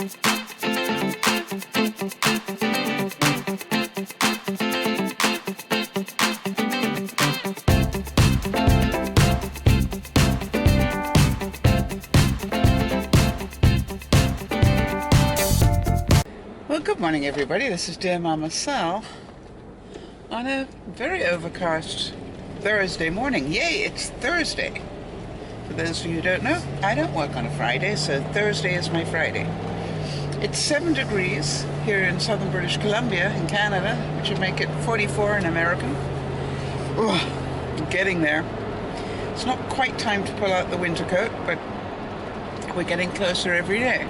Well, good morning everybody. This is DearMamaSal on a very overcast Thursday morning. Yay, it's Thursday. For those of you who don't know, I don't work on a Friday, so Thursday is my Friday. It's 7 degrees here in southern British Columbia in Canada, which would make it 44 in American. I'm getting there. It's not quite time to pull out the winter coat, but we're getting closer every day.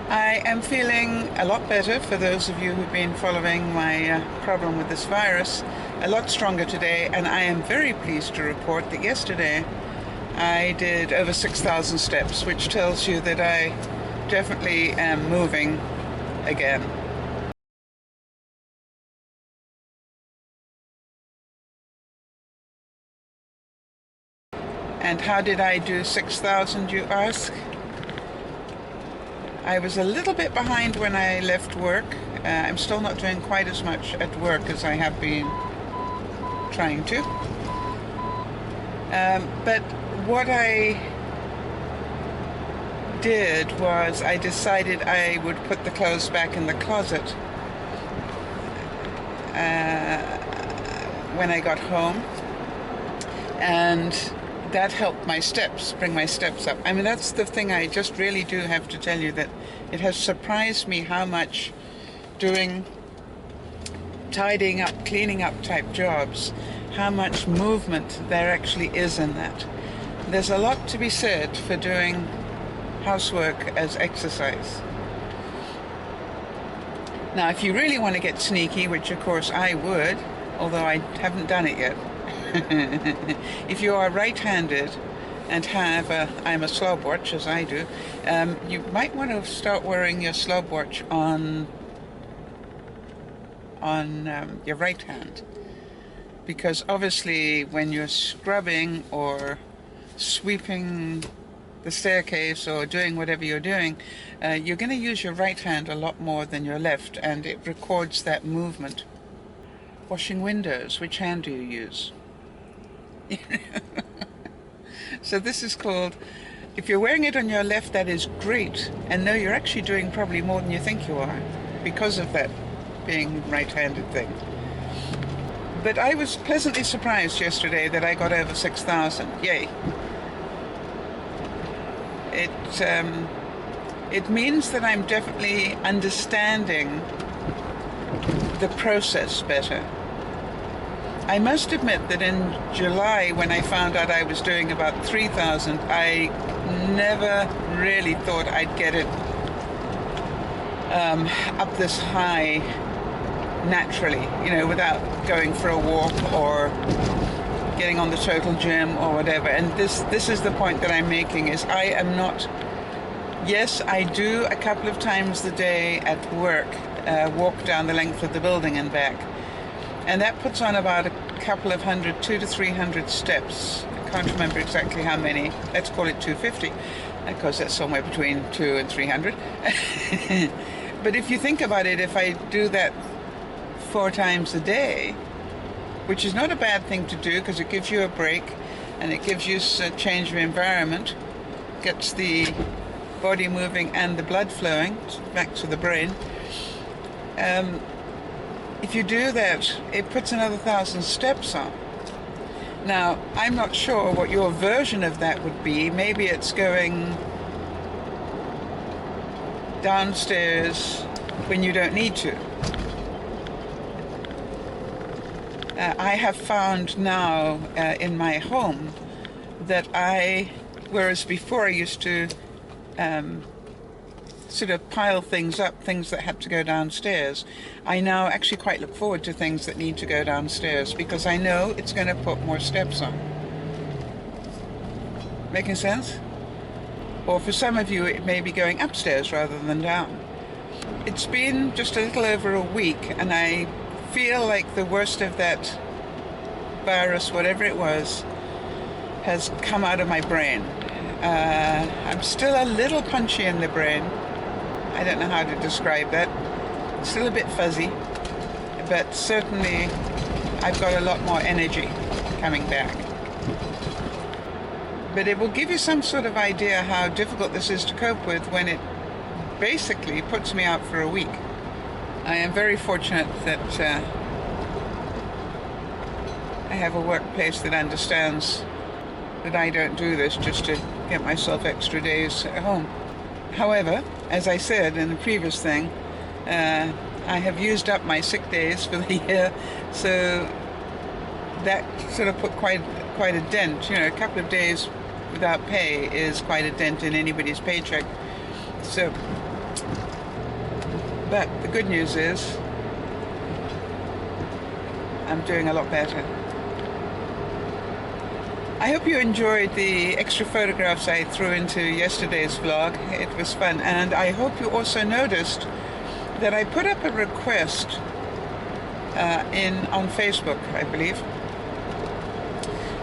I am feeling a lot better, for those of you who've been following my problem with this virus, a lot stronger today, and I am very pleased to report that yesterday I did over 6,000 steps, which tells you that I definitely am moving again. And how did I do 6,000, you ask? I was a little bit behind when I left work. I'm still not doing quite as much at work as I have been trying to. But what I did was I decided I would put the clothes back in the closet when I got home. And that helped my steps, bring my steps up. I mean, that's the thing. I just really do have to tell you that it has surprised me how much doing tidying up, cleaning up type jobs, how much movement there actually is in that. There's a lot to be said for doing housework as exercise. Now, if you really want to get sneaky, which of course I would, although I haven't done it yet, if you are right-handed and have I'm a slobwatch, as I do, you might want to start wearing your slobwatch on your right hand, because obviously when you're scrubbing or sweeping the staircase or doing whatever you're doing, you're going to use your right hand a lot more than your left, and it records that movement. Washing windows, which hand do you use? So this is called, if you're wearing it on your left, that is great, and no, you're actually doing probably more than you think you are because of that being right-handed thing. But I was pleasantly surprised yesterday that I got over 6,000. Yay. It means that I'm definitely understanding the process better. I must admit that in July, when I found out I was doing about 3,000, I never really thought I'd get it up this high naturally, you know, without going for a walk or getting on the total gym or whatever. And this is the point that I'm making, is I am not, yes, I do a couple of times a day at work, walk down the length of the building and back. And that puts on about a couple of hundred, 200 to 300 steps. I can't remember exactly how many. Let's call it 250, because that's somewhere between 200 and 300. But if you think about it, if I do that 4 times a day, which is not a bad thing to do, because it gives you a break and it gives you a change of environment, gets the body moving and the blood flowing back to the brain. If you do that, it puts another 1,000 steps on. Now, I'm not sure what your version of that would be. Maybe it's going downstairs when you don't need to. I have found now in my home that whereas before I used to sort of pile things up, things that had to go downstairs, I now actually quite look forward to things that need to go downstairs, because I know it's going to put more steps on. Making sense? Or for some of you, it may be going upstairs rather than down. It's been just a little over a week, and I feel like the worst of that virus, whatever it was, has come out of my brain. I'm still a little punchy in the brain. I don't know how to describe that. Still a bit fuzzy, but certainly I've got a lot more energy coming back. But it will give you some sort of idea how difficult this is to cope with when it basically puts me out for a week. I am very fortunate that I have a workplace that understands that I don't do this just to get myself extra days at home. However, as I said in the previous thing, I have used up my sick days for the year, so that sort of put quite a dent. A couple of days without pay is quite a dent in anybody's paycheck. So, but the good news is I'm doing a lot better. I hope you enjoyed the extra photographs I threw into yesterday's vlog. It was fun, and I hope you also noticed that I put up a request on Facebook, I believe,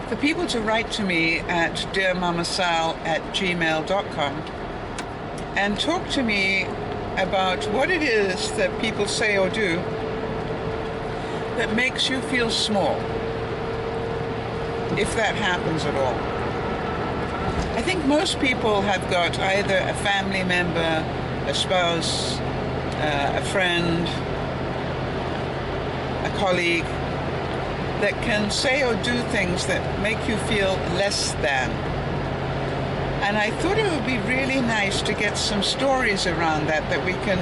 for people to write to me at DearMamaSal@gmail.com and talk to me about what it is that people say or do that makes you feel small, if that happens at all. I think most people have got either a family member, a spouse, a friend, a colleague that can say or do things that make you feel less than. And I thought it would be really nice to get some stories around that we can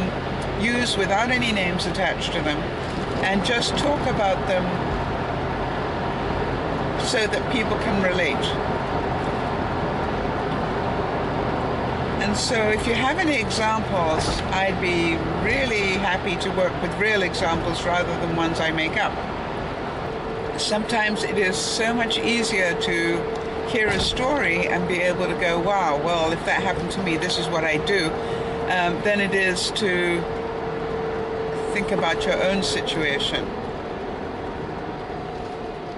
use without any names attached to them and just talk about them so that people can relate. And so if you have any examples, I'd be really happy to work with real examples rather than ones I make up. Sometimes it is so much easier to hear a story and be able to go, wow, well, if that happened to me, this is what I do, than it is to think about your own situation.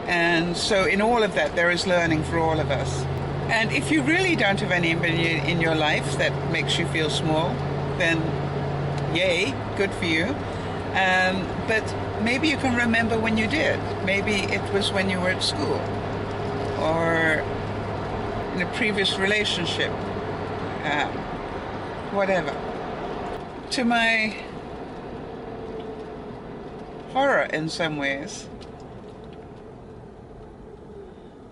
And so in all of that, there is learning for all of us. And if you really don't have anybody in your life that makes you feel small, then yay, good for you. But maybe you can remember when you did. Maybe it was when you were at school or in a previous relationship, whatever. To my horror in some ways,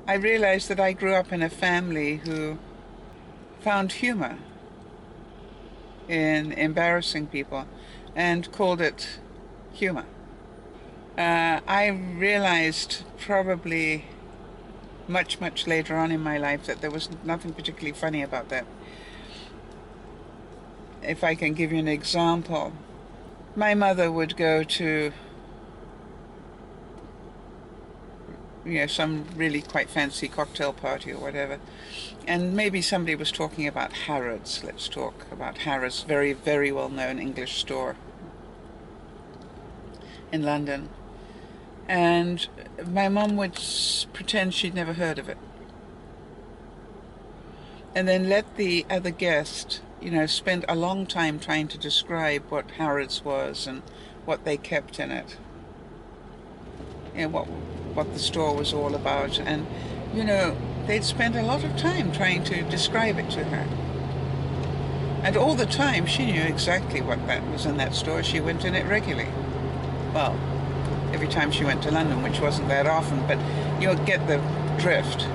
I realized that I grew up in a family who found humor in embarrassing people and called it humor. I realized probably much later on in my life that there was nothing particularly funny about that. If I can give you an example, my mother would go to some really quite fancy cocktail party or whatever, and maybe somebody was talking about Harrods. Let's talk about Harrods, very, very well-known English store in London. And my mum would pretend she'd never heard of it, and then let the other guest, spend a long time trying to describe what Harrods was and what they kept in it, what the store was all about. And they'd spend a lot of time trying to describe it to her, and all the time she knew exactly what that was in that store. She went in it regularly. Well, every time she went to London, which wasn't that often, but you'll get the drift.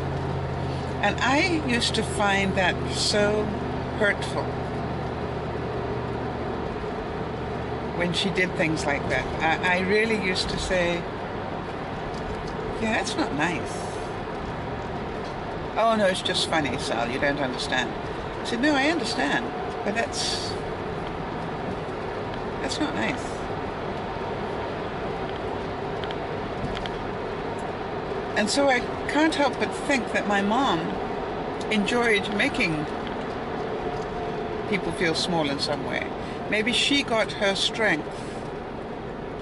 And I used to find that so hurtful when she did things like that. I really used to say, yeah, that's not nice. Oh no, it's just funny, Sal, you don't understand. I said, no, I understand, but that's not nice. And so I can't help but think that my mom enjoyed making people feel small in some way. Maybe she got her strength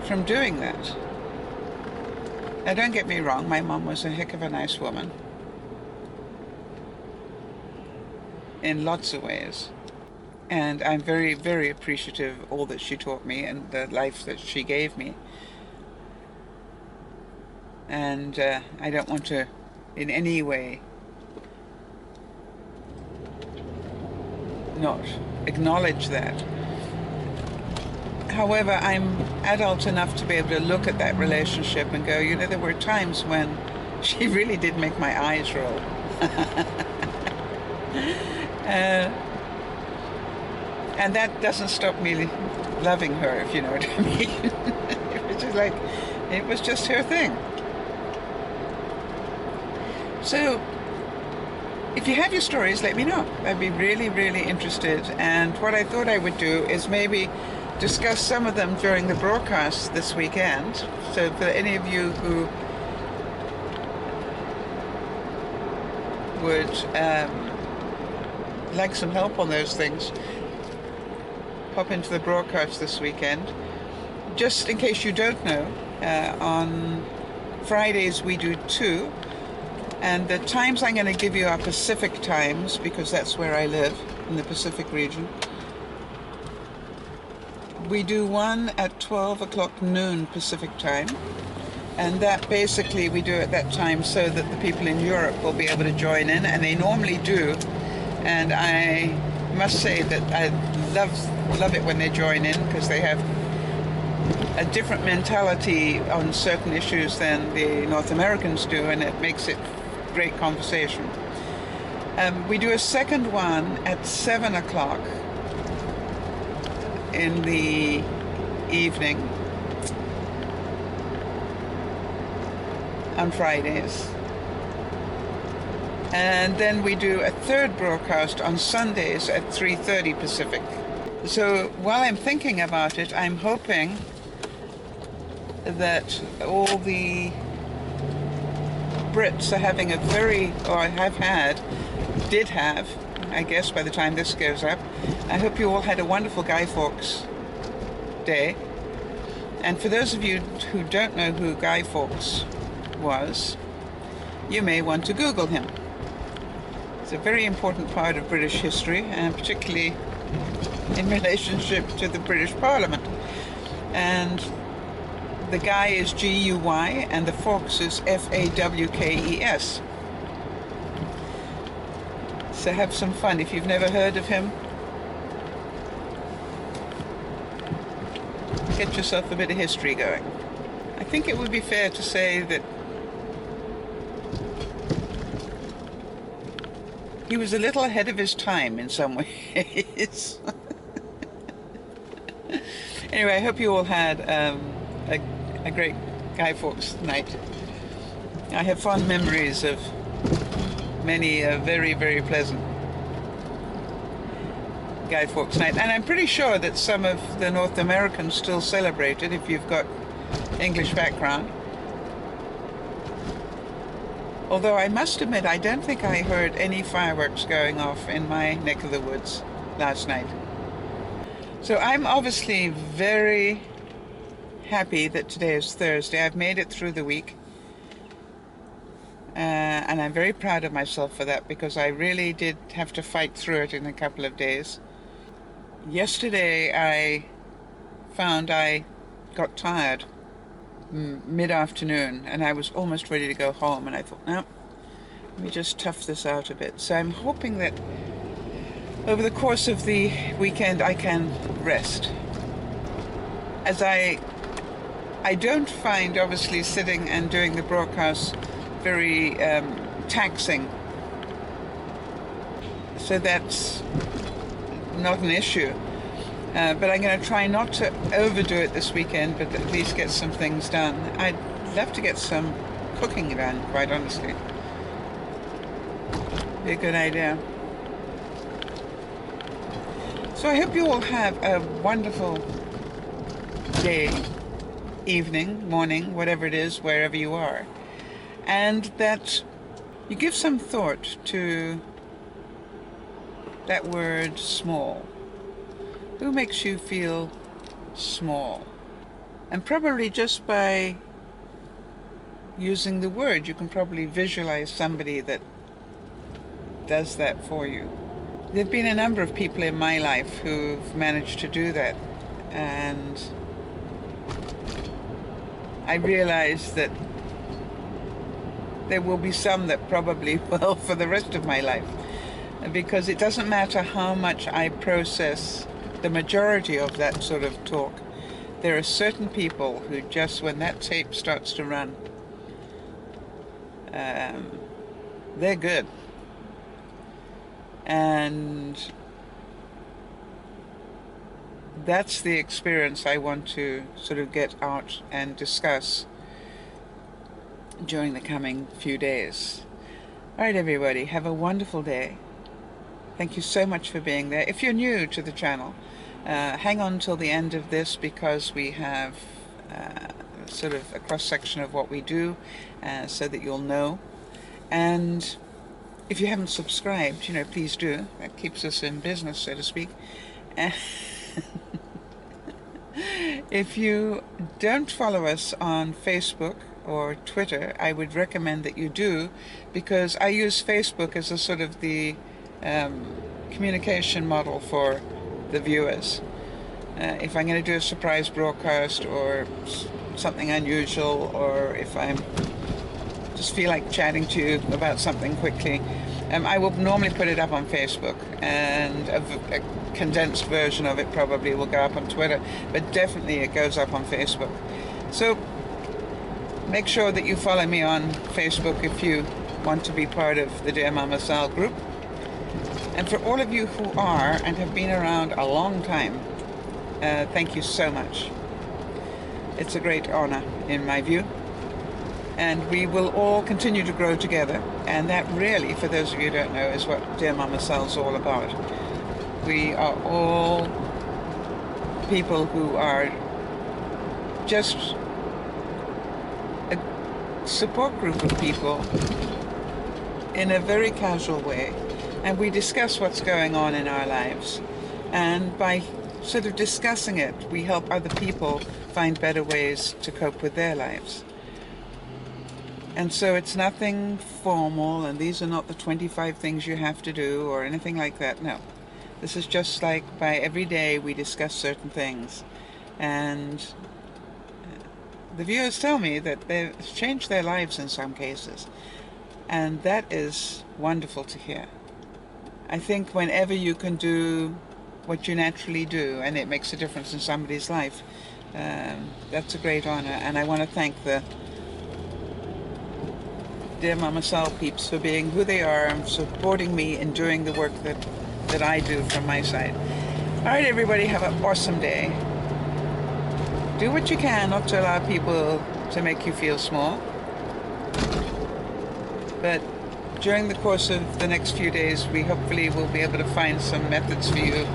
from doing that. Now, don't get me wrong, my mom was a heck of a nice woman. in lots of ways. And I'm very, very appreciative of all that she taught me and the life that she gave me. And I don't want to in any way not acknowledge that. However, I'm adult enough to be able to look at that relationship and go, you know, there were times when she really did make my eyes roll. And that doesn't stop me loving her, if you know what I mean. It was just her thing. So, if you have your stories, let me know. I'd be really, really interested. And what I thought I would do is maybe discuss some of them during the broadcast this weekend. So for any of you who would like some help on those things, pop into the broadcast this weekend. Just in case you don't know, on Fridays we do 2. And the times I'm going to give you are Pacific times, because that's where I live, in the Pacific region. We do one at 12 o'clock noon Pacific time. And that basically we do at that time so that the people in Europe will be able to join in, and they normally do. And I must say that I love it when they join in, because they have a different mentality on certain issues than the North Americans do, and it makes it great conversation. We do a second one at 7 o'clock in the evening on Fridays. And then we do a third broadcast on Sundays at 3:30 Pacific. So while I'm thinking about it, I'm hoping that all the Brits are having a did have, I guess by the time this goes up, I hope you all had a wonderful Guy Fawkes Day. And for those of you who don't know who Guy Fawkes was, you may want to Google him. It's a very important part of British history, and particularly in relationship to the British Parliament. And the Guy is G-U-Y, and the Fawkes is F-A-W-K-E-S. So have some fun. If you've never heard of him, get yourself a bit of history going. I think it would be fair to say that he was a little ahead of his time in some ways. Anyway, I hope you all had a great Guy Fawkes night. I have fond memories of many very, very pleasant Guy Fawkes night. And I'm pretty sure that some of the North Americans still celebrate it if you've got English background. Although I must admit, I don't think I heard any fireworks going off in my neck of the woods last night. So I'm obviously very happy that today is Thursday. I've made it through the week. And I'm very proud of myself for that, because I really did have to fight through it in a couple of days. Yesterday I found I got tired mid-afternoon, and I was almost ready to go home, and I thought, no, let me just tough this out a bit. So I'm hoping that over the course of the weekend I can rest. As I don't find, obviously, sitting and doing the broadcast very taxing. So that's not an issue. But I'm going to try not to overdo it this weekend, but at least get some things done. I'd love to get some cooking done, quite honestly. Be a good idea. So I hope you all have a wonderful day, evening, morning, whatever it is, wherever you are. And that you give some thought to that word small. Who makes you feel small? And probably just by using the word, you can probably visualize somebody that does that for you. there've been a number of people in my life who've managed to do that, and I realize that there will be some that probably will for the rest of my life, because it doesn't matter how much I process the majority of that sort of talk. There are certain people who just, when that tape starts to run, they're good. And that's the experience I want to sort of get out and discuss during the coming few days. All right, everybody, have a wonderful day. Thank you so much for being there. If you're new to the channel, hang on till the end of this, because we have sort of a cross-section of what we do, so that you'll know. And if you haven't subscribed, please do. That keeps us in business, so to speak. If you don't follow us on Facebook or Twitter, I would recommend that you do, because I use Facebook as a sort of the communication model for the viewers. If I'm going to do a surprise broadcast or something unusual, or if I'm just feel like chatting to you about something quickly, I will normally put it up on Facebook, and a condensed version of it probably will go up on Twitter, but definitely it goes up on Facebook. So make sure that you follow me on Facebook if you want to be part of the Dear Mama Sal group. And for all of you who are and have been around a long time, thank you so much. It's a great honor in my view. And we will all continue to grow together. And that really, for those of you who don't know, is what Dear Mama Sal is all about. We are all people who are just a support group of people in a very casual way. And we discuss what's going on in our lives. And by sort of discussing it, we help other people find better ways to cope with their lives. And so it's nothing formal, and these are not the 25 things you have to do or anything like that. No. This is just like by every day we discuss certain things. And the viewers tell me that they've changed their lives in some cases. And that is wonderful to hear. I think whenever you can do what you naturally do and it makes a difference in somebody's life, that's a great honor. And I want to thank the Dear Mama Sal peeps for being who they are and supporting me in doing the work that I do from my side. All right, everybody, have an awesome day. Do what you can not to allow people to make you feel small. But during the course of the next few days, we hopefully will be able to find some methods for you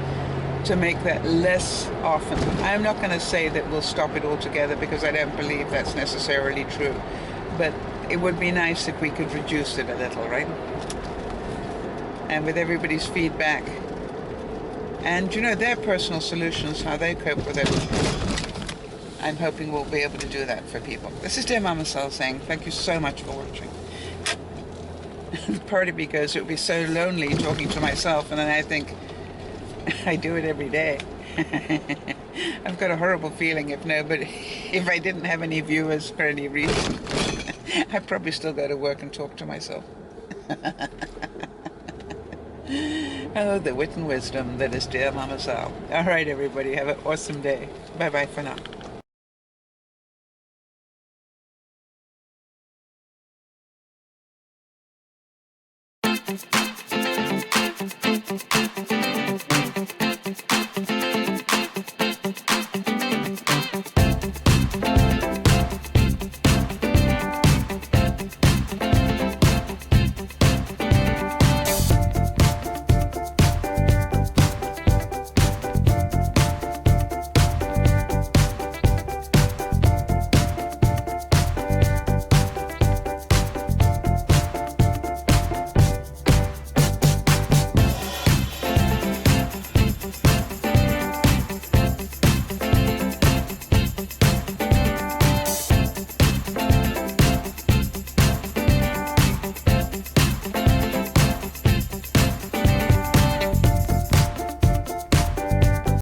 to make that less often. I'm not going to say that we'll stop it altogether, because I don't believe that's necessarily true. But it would be nice if we could reduce it a little, right? And with everybody's feedback and, their personal solutions, how they cope with it, I'm hoping we'll be able to do that for people. This is Dear Mama Sal saying thank you so much for watching. Part of me goes, it would be so lonely talking to myself, and then I think, I do it every day. I've got a horrible feeling if I didn't have any viewers for any reason, I'd probably still go to work and talk to myself. Oh, the wit and wisdom that is Dear Mama Sal. All right, everybody, have an awesome day. Bye-bye for now.